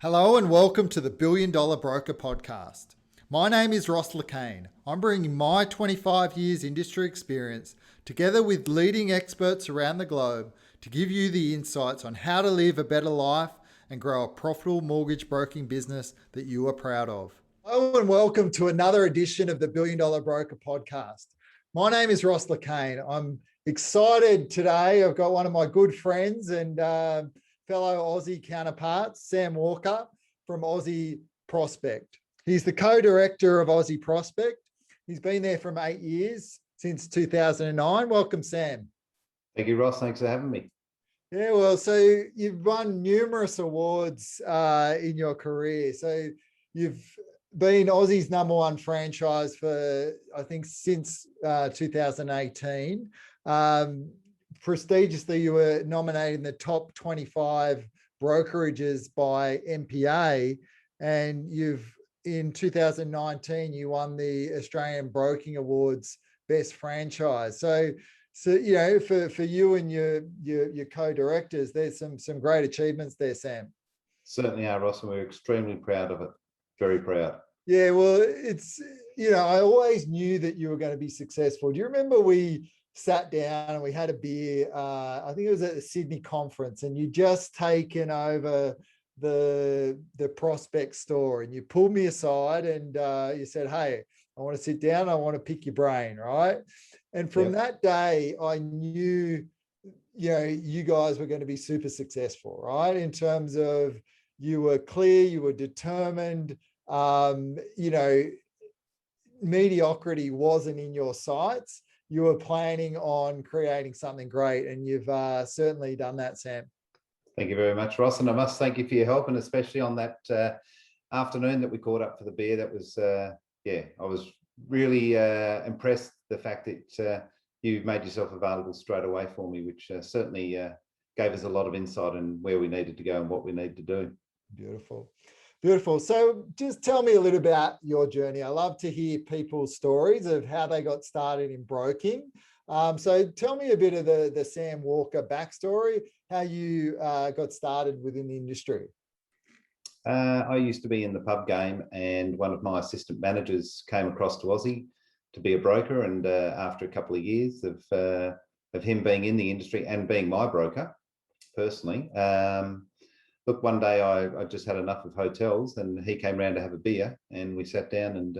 Hello and welcome to the Billion Dollar Broker Podcast. My name is Ross LeCane. I'm bringing my 25 years industry experience together with leading experts around the globe to give you the insights on how to live a better life and grow a profitable mortgage broking business that you are proud of. Hello and welcome to another edition of the Billion Dollar Broker Podcast. My name is Ross LeCane. I'm excited today. I've got one of my good friends and fellow Aussie counterparts, Sam Walker from Aussie Prospect. He's the co-director of Aussie Prospect. He's been there for 8 years, since 2009. Welcome, Sam. Thank you, Ross. Thanks for having me. Yeah, well, so you've won numerous awards in your career. So you've been Aussie's #1 franchise for, I think, since 2018. Prestigiously, you were nominated in the top 25 brokerages by MPA, and in 2019 you won the Australian Broking Awards Best Franchise. So you know, for you and your co-directors, there's some great achievements there, Sam. Certainly are, Ross, and we're extremely proud of it. Very proud. Yeah, well, I always knew that you were going to be successful. Do you remember we sat down and we had a beer? I think it was at the Sydney conference, and you just taken over the Prospect store, and you pulled me aside and you said, "Hey, I want to sit down. I want to pick your brain," right? And from that day, I knew, you guys were going to be super successful, right? In terms of you were clear, you were determined. Mediocrity wasn't in your sights. You were planning on creating something great, and you've certainly done that, Sam. Thank you very much, Ross, and I must thank you for your help, and especially on that afternoon that we caught up for the beer. That was, I was really impressed the fact that you made yourself available straight away for me, which certainly gave us a lot of insight on where we needed to go and what we need to do. Beautiful. So just tell me a little about your journey. I love to hear people's stories of how they got started in broking. So tell me a bit of the Sam Walker backstory, how you got started within the industry. I used to be in the pub game, and one of my assistant managers came across to Aussie to be a broker. And after a couple of years of him being in the industry and being my broker personally, look, one day I just had enough of hotels, and he came round to have a beer, and we sat down and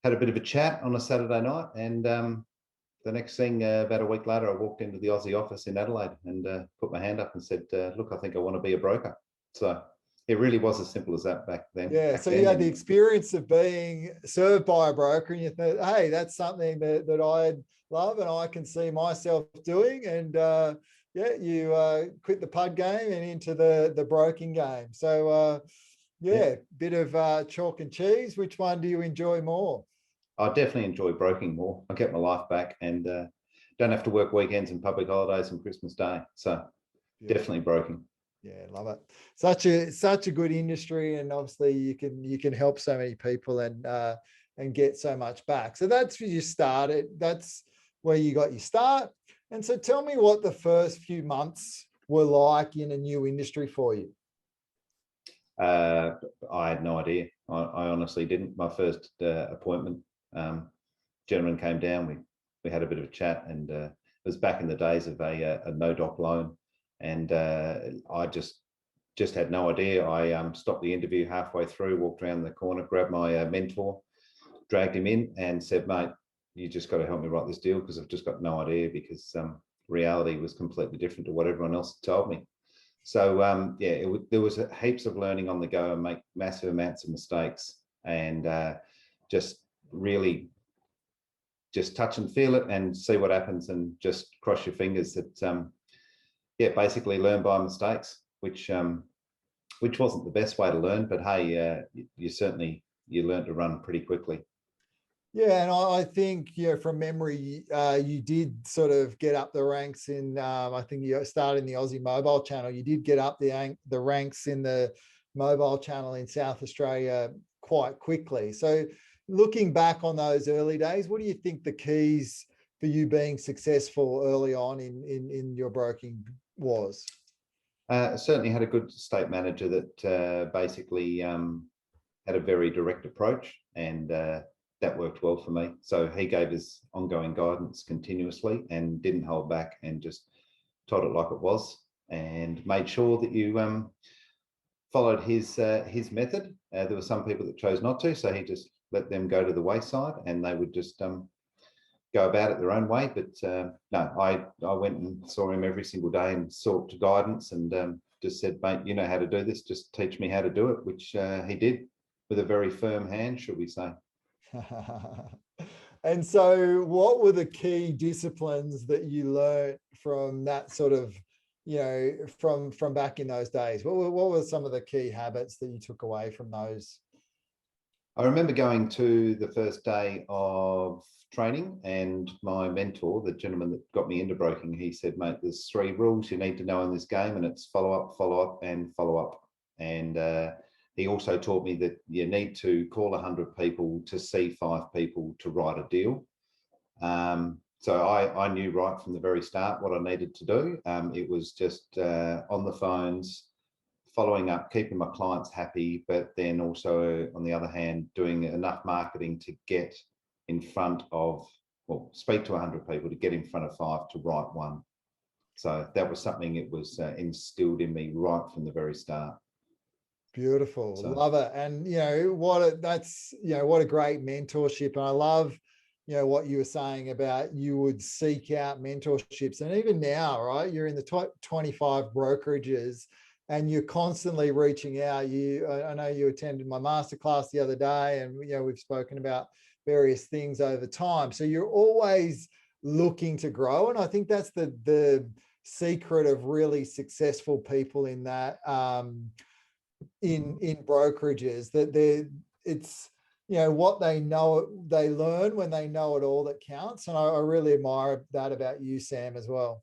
had a bit of a chat on a Saturday night. And the next thing, about a week later, I walked into the Aussie office in Adelaide and put my hand up and said, look, I think I want to be a broker. So it really was as simple as that back then. Yeah, so you had the experience of being served by a broker, and you thought, hey, that's something that I love and I can see myself doing. And you quit the pub game and into the broking game. So bit of chalk and cheese. Which one do you enjoy more? I definitely enjoy broking more. I get my life back and don't have to work weekends and public holidays and Christmas Day. So definitely broking. Yeah, love it. Such a good industry, and obviously you can help so many people and get so much back. So that's where you started. That's where you got your start. And so tell me what the first few months were like in a new industry for you. I had no idea. I honestly didn't. My first appointment, gentleman came down. We had a bit of a chat, and it was back in the days of a no-doc loan, and I just had no idea. I stopped the interview halfway through, walked around the corner, grabbed my mentor, dragged him in, and said, "Mate, you just got to help me write this deal because I've just got no idea," because reality was completely different to what everyone else told me. So there was heaps of learning on the go and make massive amounts of mistakes, and just really just touch and feel it and see what happens, and just cross your fingers that basically learn by mistakes, which wasn't the best way to learn, but hey, you learned to run pretty quickly. Yeah, and I think, from memory, you did sort of get up the ranks in, I think you started in the Aussie mobile channel. You did get up the ranks in the mobile channel in South Australia quite quickly. So looking back on those early days, what do you think the keys for you being successful early on in your broking was? Certainly had a good estate manager that basically had a very direct approach, and that worked well for me. So he gave us ongoing guidance continuously and didn't hold back, and just told it like it was, and made sure that you followed his method. There were some people that chose not to, so he just let them go to the wayside, and they would just go about it their own way. But no, I went and saw him every single day and sought guidance, and just said, mate, you know how to do this, just teach me how to do it, which he did with a very firm hand, should we say. And so what were the key disciplines that you learned from that sort of, from back in those days? What were some of the key habits that you took away from those? I remember going to the first day of training, and my mentor, the gentleman that got me into broking, he said, mate, there's 3 rules you need to know in this game, and it's follow up, and follow up. And he also taught me that you need to call 100 people to see 5 people to write a deal. So I knew right from the very start what I needed to do. It was just on the phones, following up, keeping my clients happy, but then also, on the other hand, doing enough marketing to get in front of, well, speak to 100 people to get in front of 5 to write 1. So that was something it was instilled in me right from the very start. Beautiful. So, Love it. And what a great mentorship. And I love what you were saying about you would seek out mentorships. And even now, right, you're in the top 25 brokerages and you're constantly reaching out. I know you attended my masterclass the other day, and we've spoken about various things over time. So you're always looking to grow. And I think that's the secret of really successful people in that in brokerages, that it's what they know, they learn when they know it all, that counts. And I really admire that about you, Sam, as well.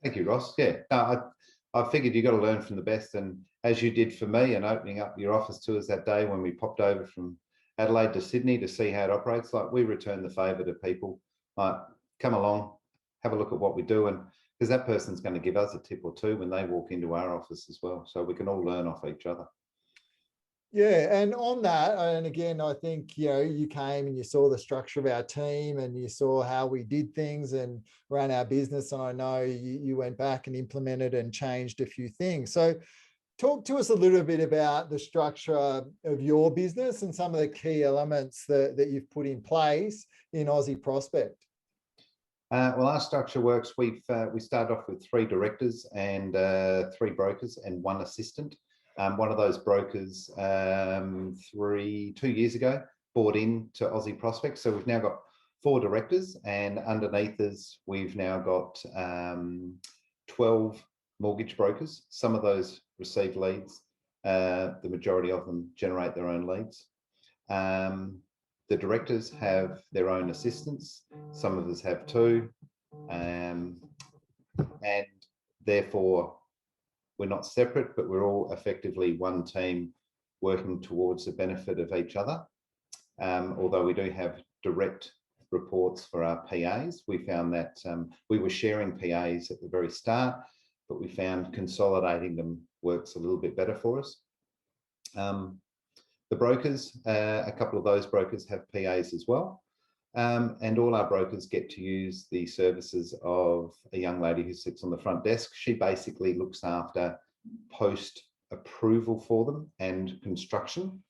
thank you, Ross. Yeah, no, I figured you got to learn from the best, and as you did for me, and opening up your office to us that day when we popped over from Adelaide to Sydney to see how it operates, like, we return the favour to people. Like, come along, have a look at what we do, and because that person's going to give us a tip or two when they walk into our office as well, so we can all learn off each other. Yeah, and on that, and again, I think you came and you saw the structure of our team, and you saw how we did things and ran our business. And I know you went back and implemented and changed a few things. So talk to us a little bit about the structure of your business and some of the key elements that you've put in place in Aussie Prospect. Well, our structure works. We started off with 3 directors and 3 brokers and 1 assistant. One of those brokers 2 years ago bought into Aussie Prospect. So we've now got 4 directors, and underneath us, we've now got 12 mortgage brokers. Some of those receive leads. The majority of them generate their own leads. The directors have their own assistants. Some of us have 2. And therefore, we're not separate, but we're all effectively one team working towards the benefit of each other. Although we do have direct reports for our PAs, we found that we were sharing PAs at the very start, but we found consolidating them works a little bit better for us. The brokers, a couple of those brokers have PAs as well. And all our brokers get to use the services of a young lady who sits on the front desk. She basically looks after post approval for them and construction.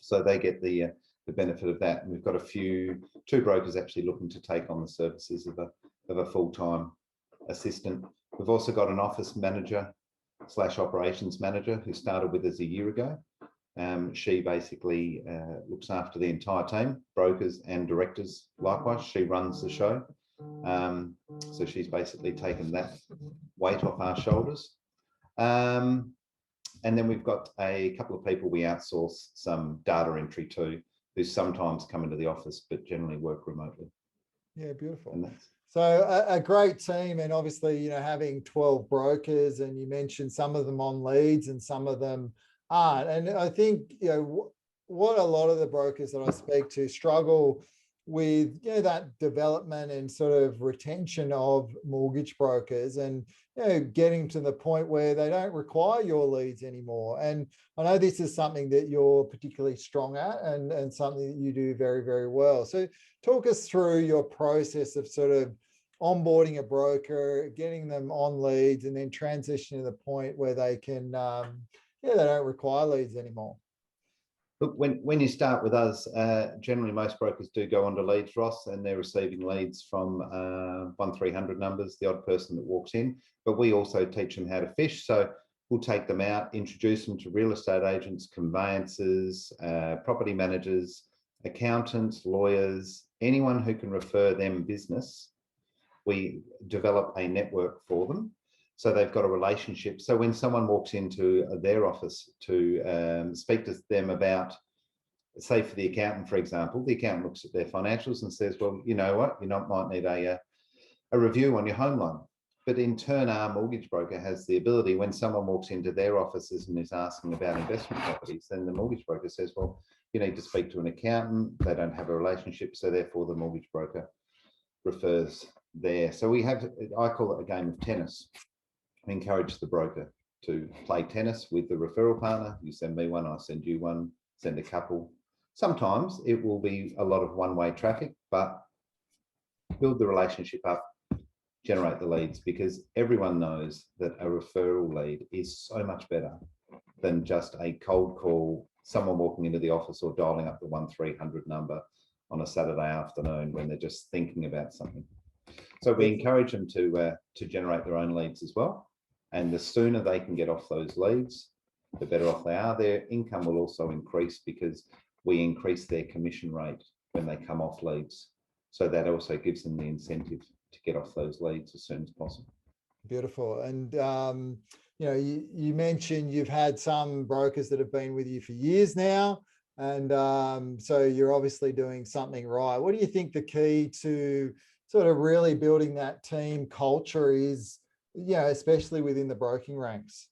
So they get the benefit of that. And we've got 2 brokers actually looking to take on the services of a full-time assistant. We've also got an office manager / operations manager who started with us a year ago. She basically looks after the entire team, brokers and directors. Likewise, she runs the show. So she's basically taken that weight off our shoulders. And then we've got a couple of people we outsource some data entry to, who sometimes come into the office, but generally work remotely. Yeah, beautiful. So a great team, and obviously, having 12 brokers, and you mentioned some of them on leads and some of them aren't. And I think, what a lot of the brokers that I speak to struggle with that development and sort of retention of mortgage brokers, and getting to the point where they don't require your leads anymore. And I know this is something that you're particularly strong at, and something that you do very, very well. So talk us through your process of sort of onboarding a broker, getting them on leads, and then transitioning to the point where they can they don't require leads anymore. Look, when you start with us, generally most brokers do go onto leads, Ross, and they're receiving leads from 1300 numbers, the odd person that walks in. But we also teach them how to fish. So we'll take them out, introduce them to real estate agents, conveyancers, property managers, accountants, lawyers, anyone who can refer them business. We develop a network for them. So they've got a relationship. So when someone walks into their office to speak to them about, say for the accountant, for example, the accountant looks at their financials and says, well, you know what, might need a review on your home loan. But in turn, our mortgage broker has the ability, when someone walks into their offices and is asking about investment properties, then the mortgage broker says, well, you need to speak to an accountant. They don't have a relationship. So therefore the mortgage broker refers there. So we have, I call it a game of tennis. I encourage the broker to play tennis with the referral partner. You send me one, I send you one, send a couple. Sometimes it will be a lot of one-way traffic, but build the relationship up, generate the leads, because everyone knows that a referral lead is so much better than just a cold call, someone walking into the office or dialing up the 1300 number on a Saturday afternoon when they're just thinking about something. So we encourage them to generate their own leads as well. And the sooner they can get off those leads, the better off they are. Their income will also increase because we increase their commission rate when they come off leads. So that also gives them the incentive to get off those leads as soon as possible. Beautiful. And you mentioned you've had some brokers that have been with you for years now, and so you're obviously doing something right. What do you think the key to sort of really building that team culture is, especially within the broking ranks?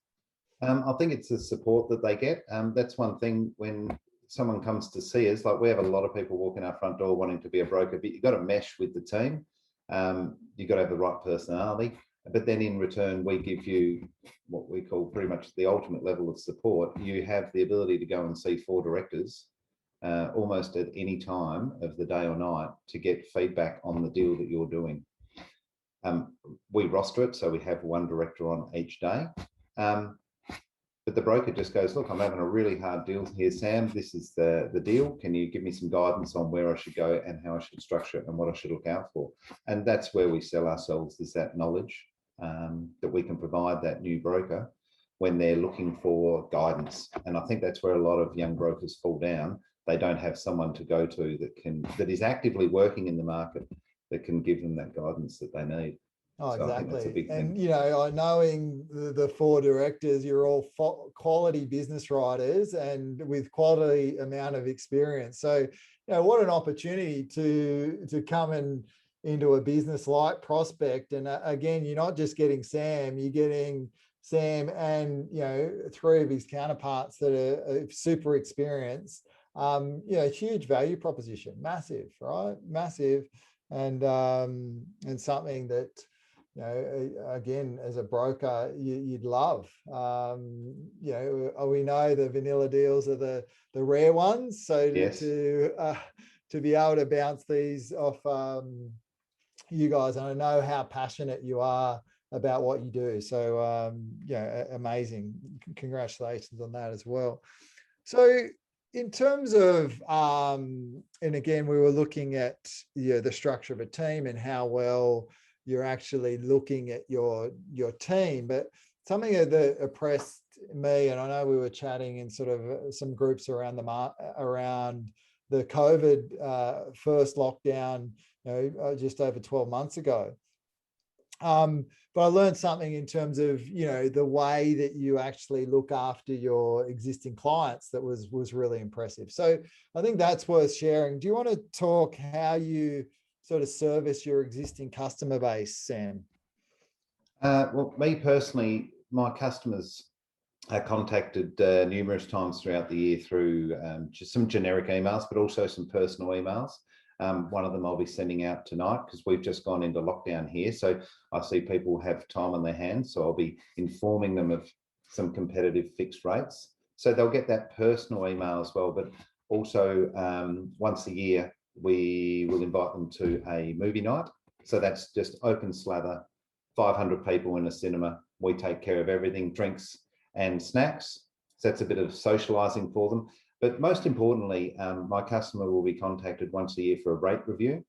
I think it's the support that they get. That's one thing when someone comes to see us, like we have a lot of people walking our front door wanting to be a broker, but you've got to mesh with the team. You've got to have the right personality, but then in return, we give you what we call pretty much the ultimate level of support. You have the ability to go and see 4 directors almost at any time of the day or night to get feedback on the deal that you're doing. We roster it, so we have 1 director on each day. But the broker just goes, look, I'm having a really hard deal here, Sam. This is the deal. Can you give me some guidance on where I should go and how I should structure it and what I should look out for? And that's where we sell ourselves, is that knowledge that we can provide that new broker when they're looking for guidance. And I think that's where a lot of young brokers fall down. They don't have someone to go to that is actively working in the market that can give them that guidance that they need. Oh, So exactly. I think that's a big And, thing. knowing the 4 directors, you're all quality business writers and with quality amount of experience. So, what an opportunity to come into a business like Prospect. And again, you're not just getting Sam, you're getting Sam and, 3 of his counterparts that are super experienced. Huge value proposition, massive, right? Massive. And something that, again, as a broker, you'd love. We know the vanilla deals are the rare ones. So Yes. to be able to bounce these off you guys, and I know how passionate you are about what you do. So amazing. Congratulations on that as well. So in terms of, and again, we were looking at the structure of a team and how well you're actually looking at your team, but something that impressed me, and I know we were chatting in sort of some groups around the COVID first lockdown, just over 12 months ago. But I learned something in terms of, the way that you actually look after your existing clients that was really impressive. So I think that's worth sharing. Do you want to talk how you sort of service your existing customer base, Sam? Well, me personally, my customers are contacted numerous times throughout the year through just some generic emails, but also some personal emails. One of them I'll be sending out tonight because we've just gone into lockdown here. So I see people have time on their hands. So I'll be informing them of some competitive fixed rates. So they'll get that personal email as well. But also once a year, we will invite them to a movie night. So that's just open slather, 500 people in a cinema. We take care of everything, drinks and snacks. So that's a bit of socialising for them. But most importantly, my customer will be contacted once a year for a rate review.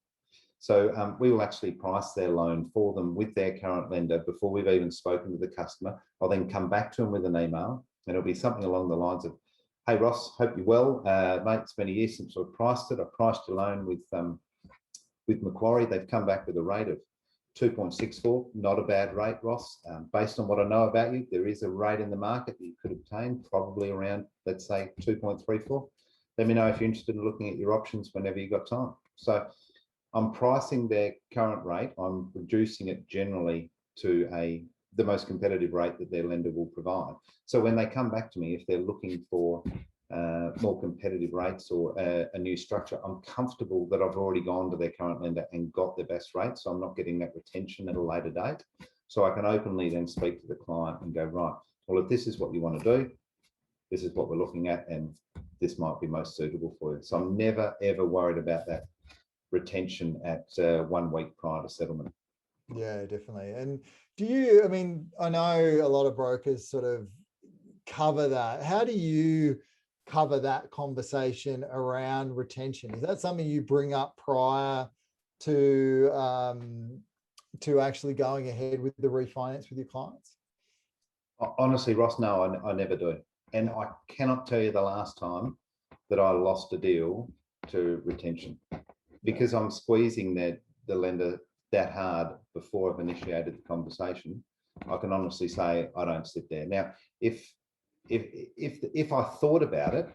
So we will actually price their loan for them with their current lender before we've even spoken to the customer. I'll then come back to them with an email, and it'll be something along the lines of, "Hey Ross, hope you're well. Mate, it's been a year since I priced it. I priced your loan with Macquarie. They've come back with a rate of 2.64, not a bad rate, Ross. Based on what I know about you, there is a rate in the market that you could obtain, probably around, let's say, 2.34. Let me know if you're interested in looking at your options whenever you've got time." So I'm pricing their current rate. I'm reducing it generally to the most competitive rate that their lender will provide. So when they come back to me, if they're looking for more competitive rates or a new structure, I'm comfortable that I've already gone to their current lender and got the best rate. So I'm not getting that retention at a later date. So I can openly then speak to the client and go, right, well, if this is what you want to do, this is what we're looking at, and this might be most suitable for you. So I'm never, ever worried about that retention at 1 week prior to settlement. Yeah, definitely. And do you, I mean, I know a lot of brokers sort of cover that. How do you cover that conversation around retention? Is that something you bring up prior to actually going ahead with the refinance with your clients? Honestly, Ross, no, I never do. And I cannot tell you the last time that I lost a deal to retention, because I'm squeezing the lender that hard before I've initiated the conversation. I can honestly say I don't sit there. Now, if I thought about it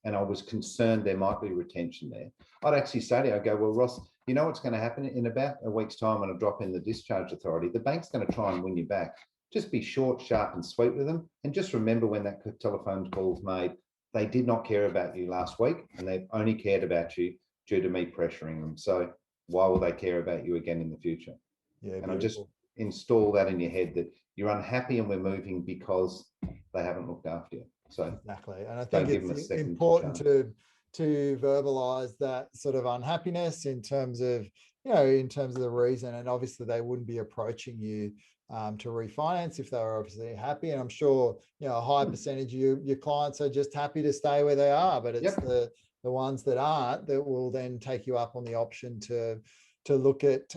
and I was concerned there might be retention there, I'd actually say to you, I go, well, Ross, you know what's going to happen in about a week's time when I drop in the discharge authority? The bank's going to try and win you back. Just be short, sharp and sweet with them. And just remember, when that telephone call's made, they did not care about you last week, and they've only cared about you due to me pressuring them. So why will they care about you again in the future? Yeah, and beautiful. I just install that in your head that you're unhappy and we're moving because they haven't looked after you. So exactly. And I think it's important to verbalize that sort of unhappiness in terms of the reason. And obviously they wouldn't be approaching you to refinance if they were obviously happy. And I'm sure, a high percentage of your clients are just happy to stay where they are, but it's the ones that aren't that will then take you up on the option to look at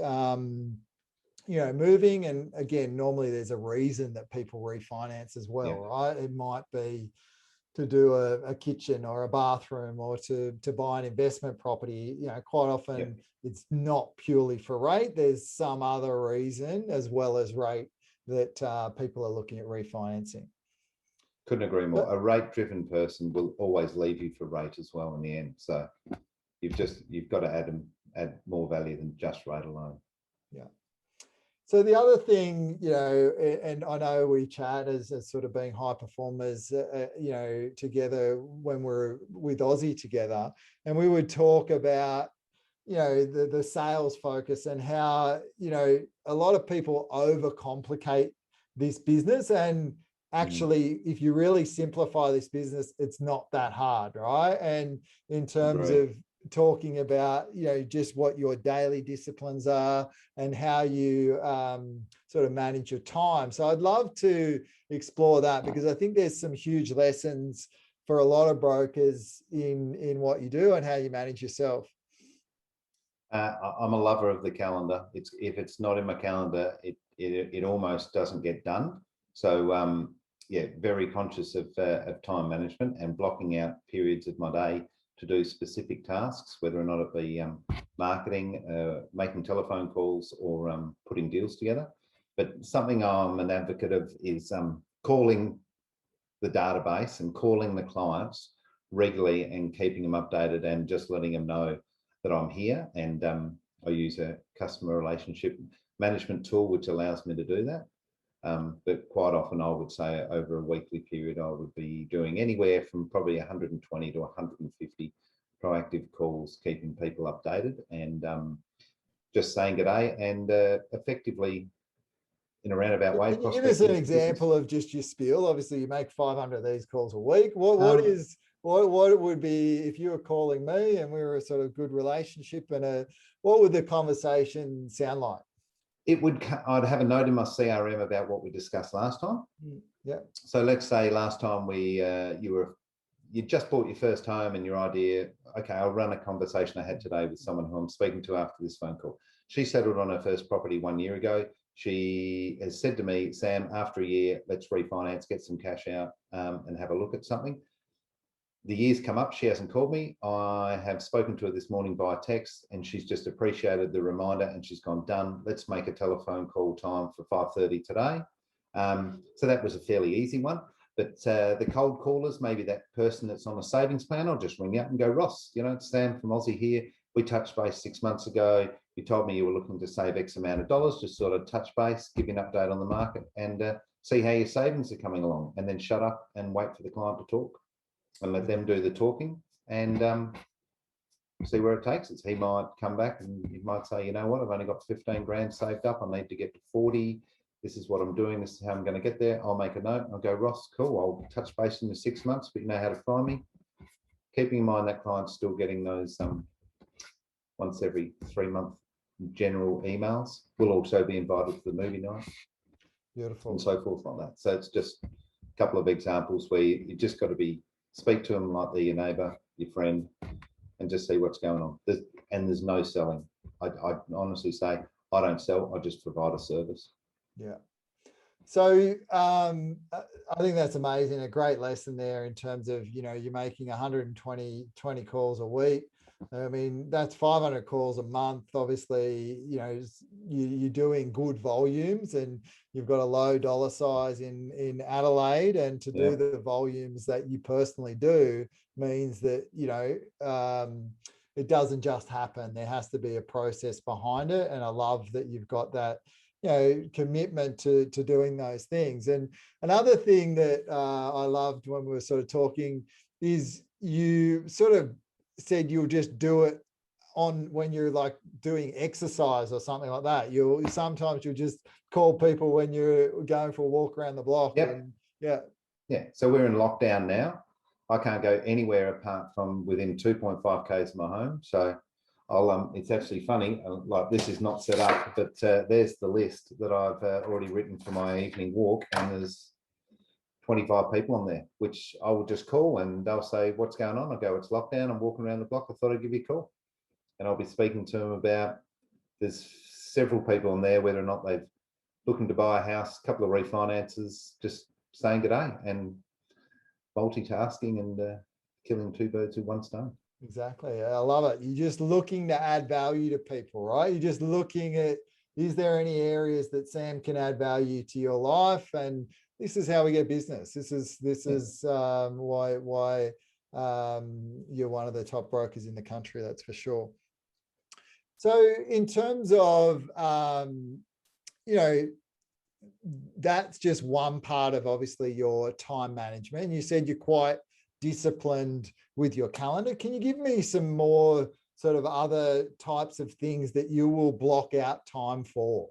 moving. And again, normally there's a reason that people refinance as well, right? It might be to do a kitchen or a bathroom, or to buy an investment property. Quite often it's not purely for rate. There's some other reason as well as rate that people are looking at refinancing. Couldn't agree more. A rate-driven person will always leave you for rate as well in the end. So you've got to add more value than just rate alone. Yeah. So the other thing, and I know we chat as sort of being high performers, together when we're with Aussie together, and we would talk about, the sales focus and how, a lot of people overcomplicate this business. And actually, if you really simplify this business, it's not that hard, right? And in terms of talking about, just what your daily disciplines are and how you sort of manage your time. So I'd love to explore that, because I think there's some huge lessons for a lot of brokers in what you do and how you manage yourself. I'm a lover of the calendar. If it's not in my calendar, it almost doesn't get done. So very conscious of time management and blocking out periods of my day to do specific tasks, whether or not it be marketing, making telephone calls, or putting deals together. But something I'm an advocate of is calling the database and calling the clients regularly and keeping them updated, and just letting them know that I'm here. And I use a customer relationship management tool which allows me to do that. But quite often I would say over a weekly period, I would be doing anywhere from probably 120 to 150 proactive calls, keeping people updated, and just saying good day, and effectively, in a roundabout way, Can you give us prospecting an for business. example of just your spiel? Obviously, you make 500 of these calls a week. What would be if you were calling me and we were a sort of good relationship, and what would the conversation sound like? I'd have a note in my CRM about what we discussed last time. Yeah. So let's say last time you just bought your first home, and your idea, okay, I'll run a conversation I had today with someone who I'm speaking to after this phone call. She settled on her first property 1 year ago. She has said to me, Sam, after a year, let's refinance, get some cash out, and have a look at something. The year's come up, she hasn't called me. I have spoken to her this morning by text, and she's just appreciated the reminder, and she's gone, done. Let's make a telephone call time for 5:30 today. So that was a fairly easy one. But the cold callers, maybe that person that's on a savings plan, I'll just ring out and go, Ross, it's Sam from Aussie here. We touched base 6 months ago. You told me you were looking to save X amount of dollars, just sort of touch base, give you an update on the market, and see how your savings are coming along, and then shut up and wait for the client to talk and let them do the talking, and see where it takes us. He might come back and he might say, you know what, I've only got 15 grand saved up. I need to get to 40. This is what I'm doing. This is how I'm going to get there. I'll make a note. I'll go, Ross, cool. I'll touch base in the 6 months, but you know how to find me. Keeping in mind that client's still getting those once every 3 month general emails. We'll also be invited to the movie night. Beautiful. And so forth like that. So it's just a couple of examples where you just got to speak to them like they're your neighbour, your friend, and just see what's going on. There's no selling. I honestly say I don't sell. I just provide a service. Yeah. So I think that's amazing. A great lesson there in terms of, you're making 120 calls a week. I mean, that's 500 calls a month. Obviously, you're doing good volumes, and you've got a low dollar size in Adelaide, and to do the volumes that you personally do means that, it doesn't just happen. There has to be a process behind it. And I love that you've got that commitment to doing those things. And another thing that I loved when we were sort of talking is you sort of said you'll just do it on when you're like doing exercise or something like that. You'll just call people when you're going for a walk around the block. Yep. Yeah. So we're in lockdown now. I can't go anywhere apart from within 2.5 k's of my home. So it's actually funny, like this is not set up, but there's the list that I've already written for my evening walk, and there's 25 people on there, which I will just call, and they'll say, what's going on? I go, it's lockdown. I'm walking around the block. I thought I'd give you a call. And I'll be speaking to them about, there's several people on there, whether or not they've looking to buy a house, a couple of refinances, just saying good day and multitasking and killing two birds with one stone. Exactly. I love it. You're just looking to add value to people, right? You're just looking at, is there any areas that Sam can add value to your life? And this is how we get business. This is why you're one of the top brokers in the country. That's for sure. So in terms of, that's just one part of obviously your time management. You said you're quite disciplined with your calendar. Can you give me some more sort of other types of things that you will block out time for?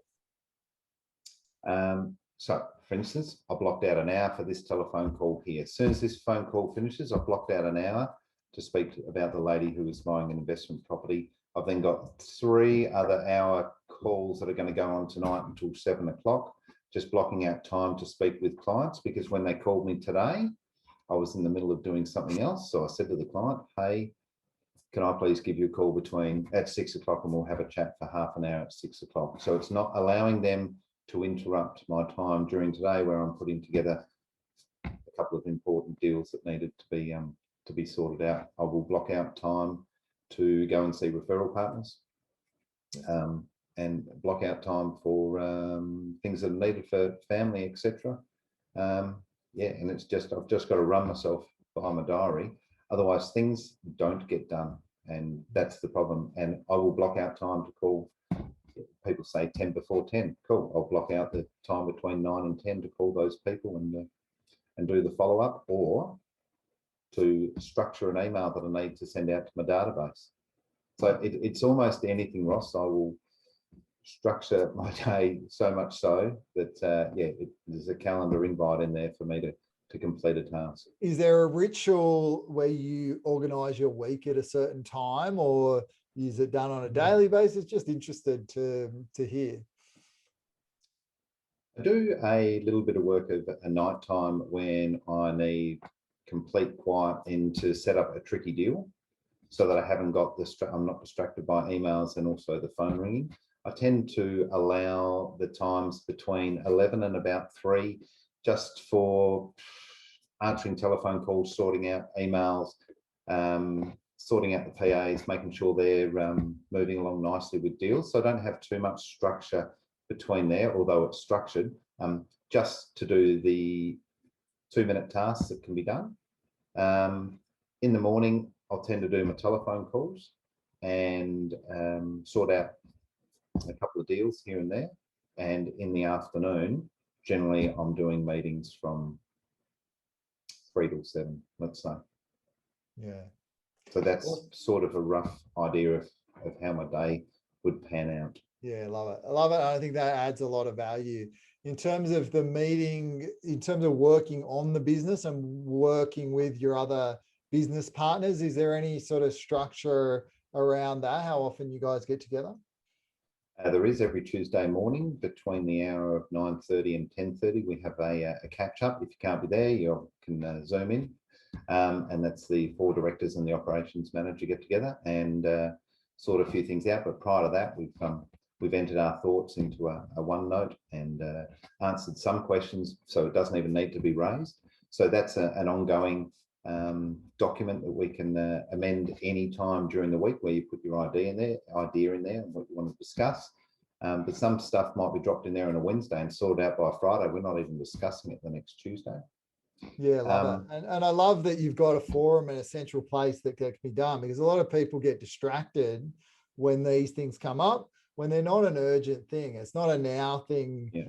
So for instance, I blocked out an hour for this telephone call here. As soon as this phone call finishes, I blocked out an hour to speak about the lady who was buying an investment property. I've then got 3 other hour calls that are going to go on tonight until 7 o'clock, just blocking out time to speak with clients, because when they called me today, I was in the middle of doing something else. So I said to the client, hey, can I please give you a call at 6 o'clock, and we'll have a chat for half an hour at 6 o'clock. So it's not allowing them to interrupt my time during today, where I'm putting together a couple of important deals that needed to be sorted out. I will block out time to go and see referral partners, and block out time for things that are needed for family, etc. And it's just, I've just got to run myself behind my diary. Otherwise, things don't get done, and that's the problem. And I will block out time to call. People say 10 before 10. Cool. I'll block out the time between 9 and 10 to call those people and do the follow up. Or to structure an email that I need to send out to my database. So it's almost anything, Ross. I will structure my day so much so that there's a calendar invite in there for me to complete a task. Is there a ritual where you organise your week at a certain time, or is it done on a daily basis? Just interested to hear. I do a little bit of work at a night time when I need complete quiet and to set up a tricky deal so that I haven't got I'm not distracted by emails and also the phone ringing. I tend to allow the times between 11 and about 3 just for answering telephone calls, sorting out emails, sorting out the PAs, making sure they're moving along nicely with deals. So I don't have too much structure between there, although it's structured, just to do the 2-minute tasks that can be done. In the morning, I'll tend to do my telephone calls and sort out a couple of deals here and there. And in the afternoon, generally I'm doing meetings from 3 till 7, let's say. Yeah. So that's sort of a rough idea of how my day would pan out. Yeah, love it. I love it. I think that adds a lot of value in terms of the meeting, in terms of working on the business and working with your other business partners. Is there any sort of structure around that? How often you guys get together? There is every Tuesday morning between the hour of 9:30 and 10:30. We have a catch up. If you can't be there, you can Zoom in. And that's the 4 directors and the operations manager get together and sort a few things out. But prior to that, we've entered our thoughts into a OneNote and answered some questions, so it doesn't even need to be raised. So that's an ongoing document that we can amend any time during the week, where you put your idea in there and what you want to discuss. But some stuff might be dropped in there on a Wednesday and sorted out by Friday. We're not even discussing it the next Tuesday. Yeah, love it. And I love that you've got a forum and a central place that can be done, because a lot of people get distracted when these things come up, when they're not an urgent thing. It's not a now thing. Yeah.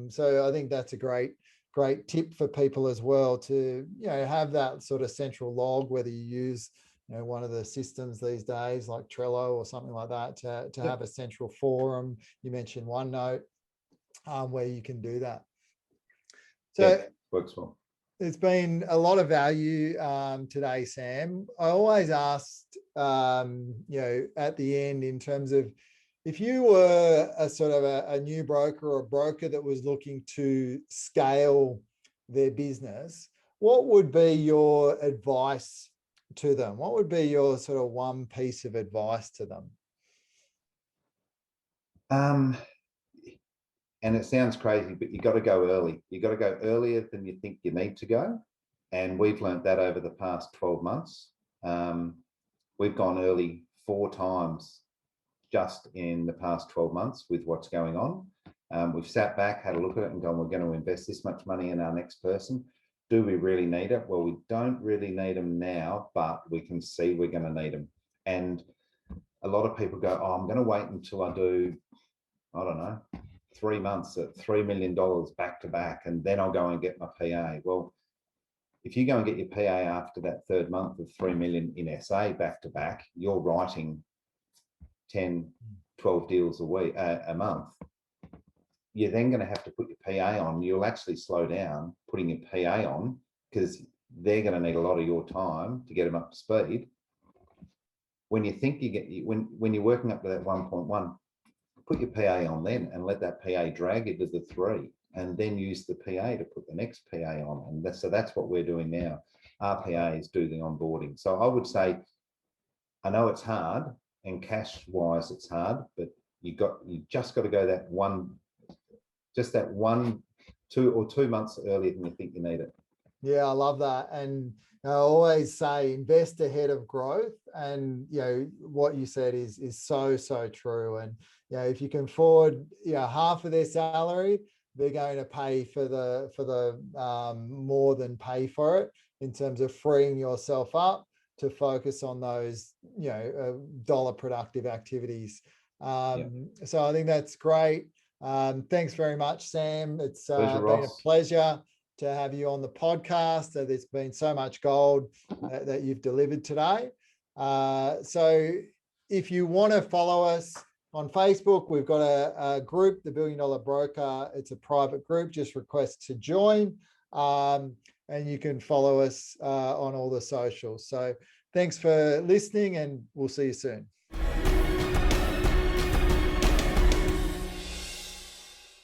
So I think that's a great tip for people as well, to have that sort of central log, whether you use one of the systems these days like Trello or something like that, to have a central forum. You mentioned OneNote, where you can do that. So works well. It's been a lot of value today, Sam. I always asked, at the end, in terms of, if you were a sort of a new broker or a broker that was looking to scale their business, what would be your advice to them? What would be your sort of one piece of advice to them? And it sounds crazy, but you got to go early. You got to go earlier than you think you need to go. And we've learned that over the past 12 months. We've gone early 4 times just in the past 12 months with what's going on. We've sat back, had a look at it and gone, we're going to invest this much money in our next person. Do we really need it? Well, we don't really need them now, but we can see we're going to need them. And a lot of people go, I'm going to wait until I do, I don't know, 3 months at $3 million back to back, and then I'll go and get my PA. Well, if you go and get your PA after that 3rd month of 3 million in SA back to back, you're writing 10, 12 deals a month. You're then going to have to put your PA on. You'll actually slow down putting your PA on, because they're going to need a lot of your time to get them up to speed. When you think when you're working up to that 1.1, put your PA on then and let that PA drag you to the 3, and then use the PA to put the next PA on. And so that's what we're doing now. Our PAs do the onboarding. So I would say, I know it's hard, and cash wise it's hard, but you just got to go that 2 months earlier than you think you need it. Yeah, I love that. And I always say, invest ahead of growth. And what you said is so true. And if you can afford half of their salary, they're going to pay for the more than pay for it, in terms of freeing yourself up to focus on those dollar productive activities. So I think that's great. Thanks very much, Sam. It's been a pleasure to have you on the podcast. There's been so much gold that you've delivered today. So if you want to follow us on Facebook, we've got a group, the $1 Billion Broker. It's a private group. Just request to join. And you can follow us on all the socials. So thanks for listening, and we'll see you soon.